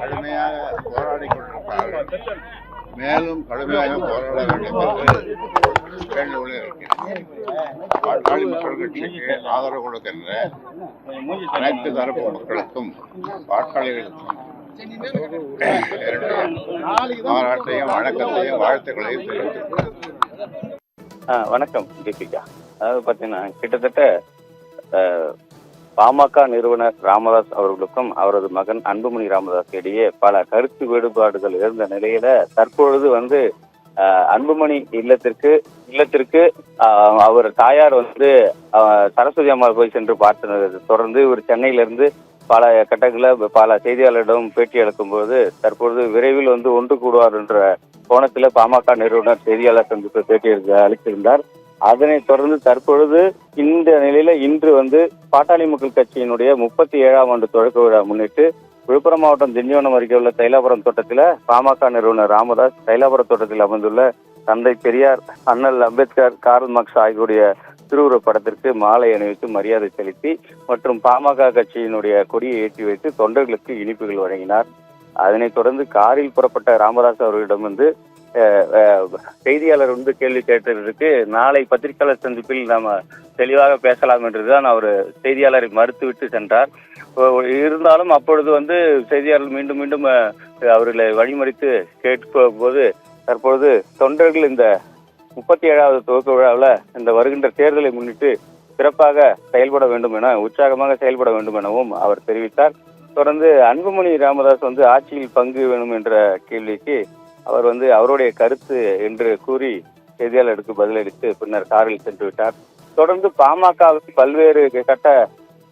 கடுமையாக போராடி கொண்டிருக்கிறார்கள். மேலும் கடுமையாக போராட வேண்டும் என்று வேண்டுகோளை இருக்கிறேன். பாட்டாளி மக்கள் கட்சிக்கு ஆதரவு கொடுக்கின்ற அனைத்து தரப்பு மக்களுக்கும் பாட்டாளிகளுக்கும் பாராட்டையும் வணக்கத்தையும் வாழ்த்துக்களையும் தெரிவித்துள்ளேன். வணக்கம் தீபிகா. அதாவது பார்த்தீங்கன்னா கிட்டத்தட்ட பாமக நிறுவனர் ராமதாஸ் அவர்களுக்கும் அவரது மகன் அன்புமணி ராமதாஸ் இடையே பல கருத்து வேறுபாடுகள் இருந்த நிலையில தற்பொழுது அன்புமணி இல்லத்திற்கு அவர் தாயார் சரஸ்வதி அம்மாள் போய் சென்று பார்த்தது தொடர்ந்து இவர் சென்னையிலிருந்து பல கட்டங்களில் பல செய்தியாளரிடம் பேட்டி அளிக்கும் போது தற்பொழுது விரைவில் ஒன்று கூடுவார் என்ற கோணத்தில் பாமக நிறுவனர் செய்தியாளர் சந்திப்பு பேட்டி அளித்திருந்தார். அதனைத் தொடர்ந்து தற்பொழுது இந்த நிலையில இன்று பாட்டாளி மக்கள் கட்சியினுடைய 37ஆம் ஆண்டு தொடக்க விழா முன்னிட்டு விழுப்புரம் மாவட்டம் திண்டிவனம் அருகே உள்ள தைலாபுரம் தோட்டத்தில் பாமக நிறுவனர் ராமதாஸ் தைலாபுரம் தோட்டத்தில் அமைந்துள்ள தந்தை பெரியார், அண்ணல் அம்பேத்கர், கார்ல் மார்க்ஸ் ஆகியோருடைய திருவுருவப் படத்திற்கு மாலை அணிவித்து மரியாதை செலுத்தி மற்றும் பாமக கட்சியினுடைய கொடியை ஏற்றி வைத்து தொண்டர்களுக்கு இனிப்புகள் வழங்கினார். அதனைத் தொடர்ந்து காரில் புறப்பட்ட ராமதாஸ் அவர்களிடம் செய்தியாளர் கேள்வி கேட்டதற்கு நாளை பத்திரிகையாளர் சந்திப்பில் நாம தெளிவாக பேசலாம் என்றுதான் அவர் செய்தியாளரை மறுத்துவிட்டு சென்றார். இருந்தாலும் அப்பொழுது செய்தியாளர் மீண்டும் மீண்டும் அவர்களை வழிமறித்து கேட்கும் போது தற்பொழுது தொண்டர்கள் இந்த 37வது துவக்க விழாவில் இந்த வருகின்ற தேர்தலை முன்னிட்டு சிறப்பாக செயல்பட வேண்டும் என உற்சாகமாக செயல்பட வேண்டும் எனவும் அவர் தெரிவித்தார். தொடர்ந்து அன்புமணி ராமதாஸ் ஆட்சியில் பங்கு வேணும் என்ற கேள்விக்கு அவர் அவருடைய கருத்து என்று கூறி செய்தியாளருக்கு பதிலளித்து பின்னர் காரில் சென்று விட்டார். தொடர்ந்து பாமகவில் பல்வேறு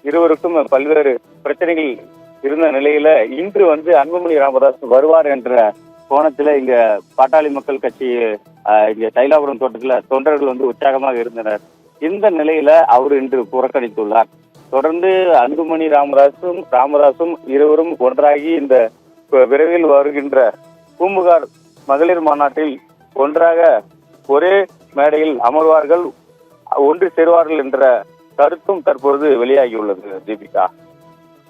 இருவருக்கும் பல்வேறு பிரச்சனைகள் இருந்த நிலையில இன்று அன்புமணி ராமதாஸ் வருவார் என்ற கோணத்துல இங்க பாட்டாளி மக்கள் கட்சி இங்க தைலாபுரம் தோட்டத்துல தொண்டர்கள் உற்சாகமாக இருந்தனர். இந்த நிலையில அவர் இன்று புறக்கணித்துள்ளார். தொடர்ந்து அன்புமணி ராமதாசும் இருவரும் ஒன்றாகி இந்த விரைவில் வருகின்ற பூம்புகார் மகளிர் மாநாட்டில் ஒன்றாக ஒரே மேடையில் அமர்வார்கள், ஒன்று சேருவார்கள் என்ற கருத்தும் தற்பொழுது வெளியாகியுள்ளது தீபிகா.